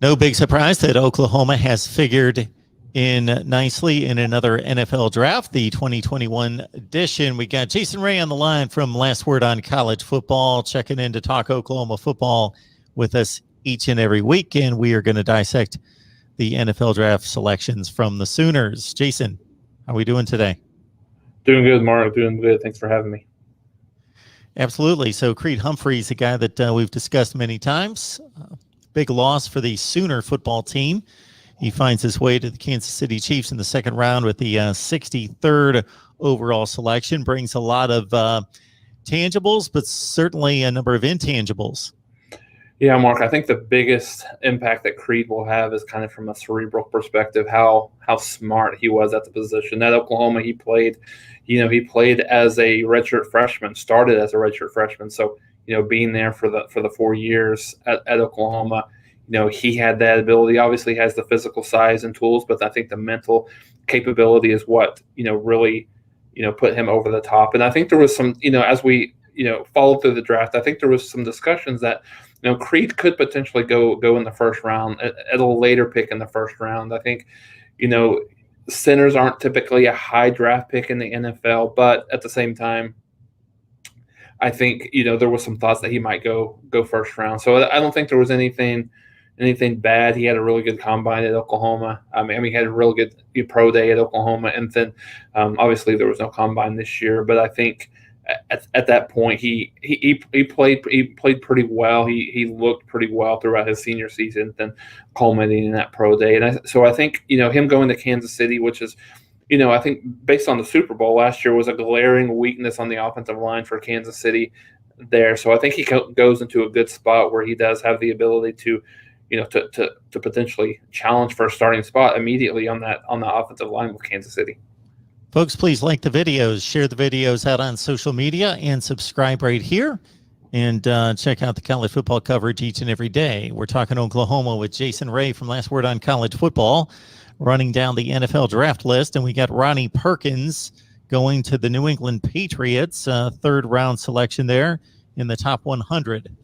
No big surprise that Oklahoma has figured in nicely in another NFL draft, the 2021 edition. We got Jason Ray on the line from Last Word on College Football, checking in to talk Oklahoma football with us each and every week, and we are going to dissect the NFL draft selections from the Sooners. Jason, how are we doing today? Doing good, Mark. Doing good. Thanks for having me. Absolutely. So Creed Humphrey is a guy that we've discussed many times. Big loss for the Sooner football team. He finds his way to the Kansas City Chiefs in the second round with the 63rd overall selection. Brings a lot of tangibles, but certainly a number of intangibles. Yeah, Mark, I think the biggest impact that Creed will have is kind of from a cerebral perspective, how smart he was at the position. At Oklahoma, he played as a redshirt freshman, started as a redshirt freshman. So, being there for the 4 years at Oklahoma, he had that ability. Obviously has the physical size and tools, but I think the mental capability is what, really, put him over the top. And I think there was some, as we, followed through the draft, I think there was some discussions that, Creed could potentially go in the first round at a later pick in the first round. I think, centers aren't typically a high draft pick in the NFL, but at the same time, I think, there was some thoughts that he might go first round. So I don't think there was anything bad. He had a really good combine at Oklahoma. I mean, he had a real good pro day at Oklahoma, and then obviously there was no combine this year. But I think at that point he played pretty well. He looked pretty well throughout his senior season, then culminating in that pro day. And so I think him going to Kansas City, which is I think based on the Super Bowl last year, was a glaring weakness on the offensive line for Kansas City there. So I think he goes into a good spot where he does have the ability to to potentially challenge for a starting spot immediately on the offensive line with Kansas City. Folks, please like the videos, share the videos out on social media, and subscribe right here. And check out the college football coverage each and every day. We're talking Oklahoma with Jason Ray from Last Word on College Football, running down the NFL draft list. And we got Ronnie Perkins going to the New England Patriots, third round selection there in the top 100.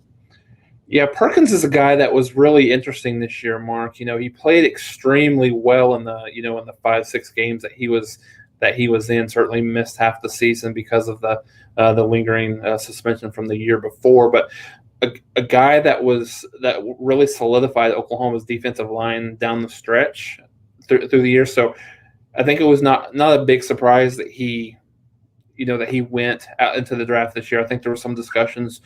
Yeah, Perkins is a guy that was really interesting this year, Mark. He played extremely well in the in the 5-6 games that he was in. Certainly missed half the season because of the lingering suspension from the year before. But a guy that really solidified Oklahoma's defensive line down the stretch through the year. So I think it was not a big surprise that he went out into the draft this year. I think there were some discussions,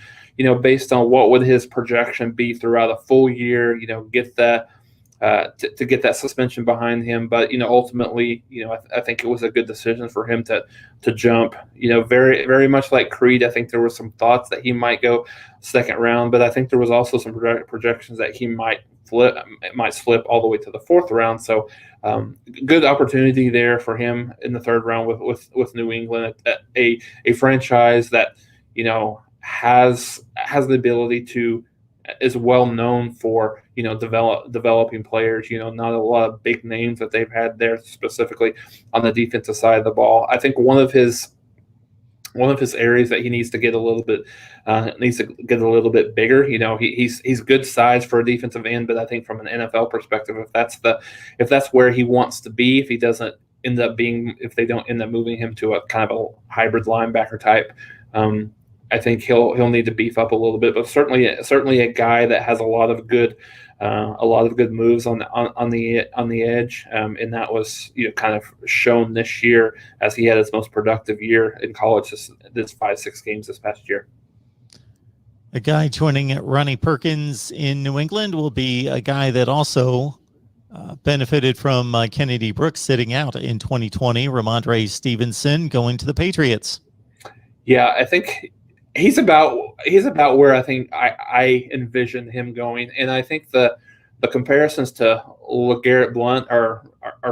based on what would his projection be throughout a full year, get that to get that suspension behind him. But, ultimately, I think it was a good decision for him to jump, very, very much like Creed. I think there were some thoughts that he might go second round, but I think there was also some projections that he might slip all the way to the fourth round. So good opportunity there for him in the third round with New England, a franchise that, has the ability to, is well known for, developing players, not a lot of big names that they've had there specifically on the defensive side of the ball. I think one of his areas that he needs to get a little bit bigger. He's good size for a defensive end, but I think from an NFL perspective, if that's where he wants to be, if they don't end up moving him to a kind of a hybrid linebacker type, I think he'll need to beef up a little bit. But certainly a guy that has a lot of good moves on the edge, and that was kind of shown this year as he had his most productive year in college this 5-6 games this past year. A guy joining Ronnie Perkins in New England will be a guy that also benefited from Kennedy Brooks sitting out in 2020. Ramondre Stevenson going to the Patriots. Yeah, I think he's about where I think I envision him going, and I think the comparisons to LeGarrette Blount are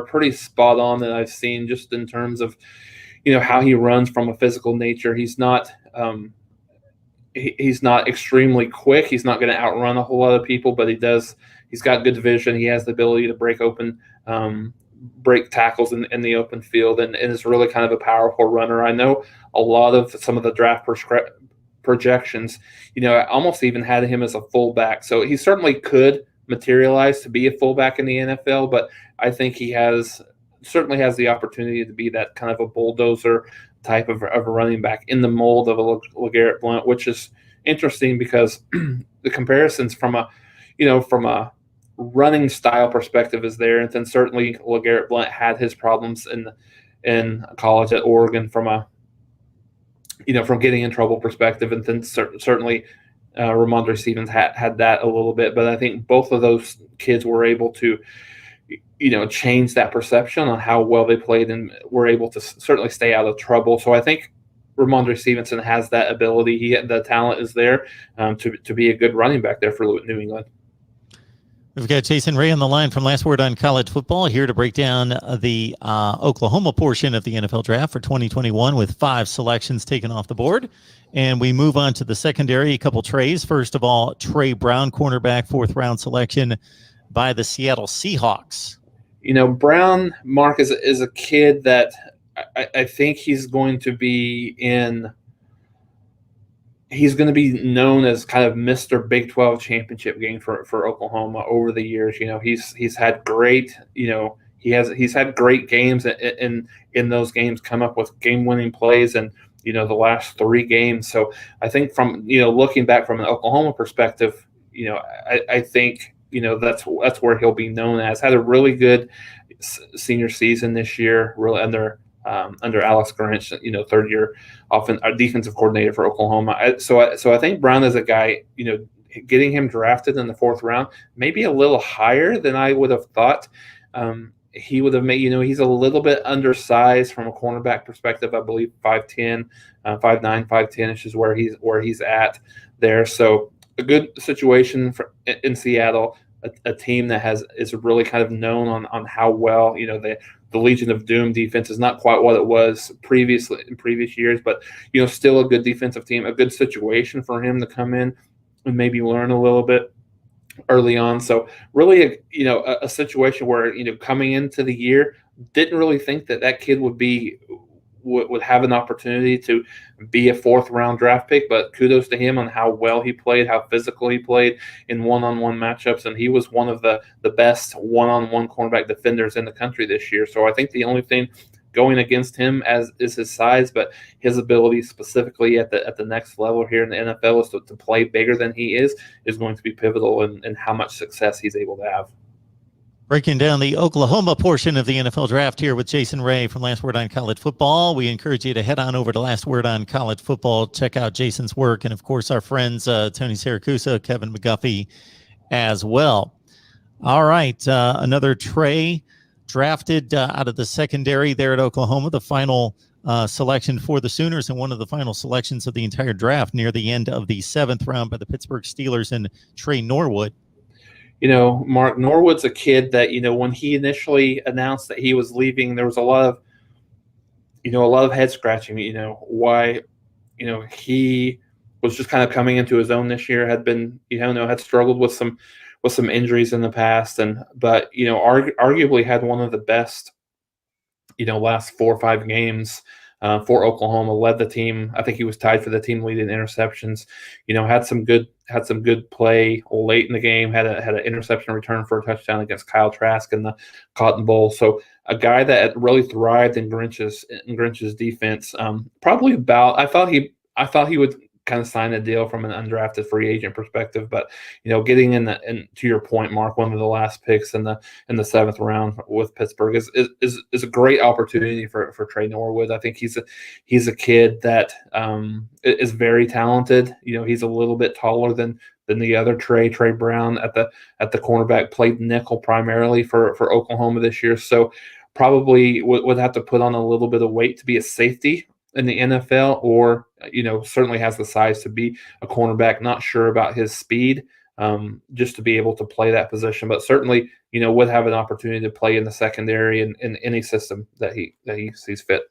pretty spot on that I've seen, just in terms of how he runs from a physical nature. He's not extremely quick. He's not going to outrun a whole lot of people, but he's got good vision. He has the ability to break tackles in the open field, and is really kind of a powerful runner. I know a lot of some of the draft projections, almost even had him as a fullback. So he certainly could materialize to be a fullback in the NFL, but I think he certainly has the opportunity to be that kind of a bulldozer type of a running back in the mold of a LeGarrette Blount, which is interesting because the comparisons from a running style perspective is there, and then certainly LeGarrette Blount had his problems in college at Oregon from getting in trouble perspective, and then certainly Ramondre Stevens had that a little bit, but I think both of those kids were able to change that perception on how well they played and were able to certainly stay out of trouble. So I think Ramondre Stevenson has that ability. The talent is there to be a good running back there for New England. We've got Jason Ray on the line from Last Word on College Football here to break down the Oklahoma portion of the NFL Draft for 2021 with 5 selections taken off the board. And we move on to the secondary, a couple trays. First of all, Trey Brown, cornerback, 4th round selection by the Seattle Seahawks. Brown, Mark, is a kid that I think he's going to be known as kind of Mr. Big 12 championship game for Oklahoma over the years. He's had great, he's had great games in those games, come up with game-winning plays and the last 3 games. So I think from looking back from an Oklahoma perspective, I think that's where he'll be known as. Had a really good senior season this year, really under Alex Grinch, 3rd year defensive coordinator for Oklahoma. So I think Brown is a guy, getting him drafted in the 4th round, maybe a little higher than I would have thought. He would have made, he's a little bit undersized from a cornerback perspective. I believe 5'10", 5'9", 5'10" is where he's at there. So a good situation in Seattle, a team that is really kind of known on how well, the Legion of Doom defense is not quite what it was previously in previous years, but still a good defensive team, a good situation for him to come in and maybe learn a little bit early on. So really a situation where coming into the year, didn't really think that kid would have an opportunity to be a 4th round draft pick, but kudos to him on how well he played, how physical he played in one-on-one matchups, and he was one of the best one-on-one cornerback defenders in the country this year. So I think the only thing going against him is his size, but his ability specifically at the next level here in the NFL is to play bigger than he is going to be pivotal in how much success he's able to have. Breaking down the Oklahoma portion of the NFL Draft here with Jason Ray from Last Word on College Football. We encourage you to head on over to Last Word on College Football, check out Jason's work, and, of course, our friends Tony Siracusa, Kevin McGuffey as well. All right, another Trey drafted out of the secondary there at Oklahoma, the final selection for the Sooners and one of the final selections of the entire draft near the end of the 7th round by the Pittsburgh Steelers and Trey Norwood. Mark, Norwood's a kid that, when he initially announced that he was leaving, there was a lot of head scratching, why, he was just kind of coming into his own this year, had been, had struggled with some injuries in the past, but arguably had one of the best, last 4 or 5 games for Oklahoma, led the team. I think he was tied for the team lead in interceptions. Had some good play late in the game. Had an interception return for a touchdown against Kyle Trask in the Cotton Bowl. So a guy that really thrived in Grinch's defense. I thought he would kind of sign a deal from an undrafted free agent perspective, but getting in to your point, Mark, one of the last picks in the 7th round with Pittsburgh is a great opportunity for Trey Norwood. I think he's a kid that is very talented. He's a little bit taller than the other Trey Brown at the cornerback, played nickel primarily for Oklahoma this year, so probably would have to put on a little bit of weight to be a safety in the NFL, or certainly has the size to be a cornerback. Not sure about his speed, just to be able to play that position, but certainly would have an opportunity to play in the secondary in any system that he sees fit.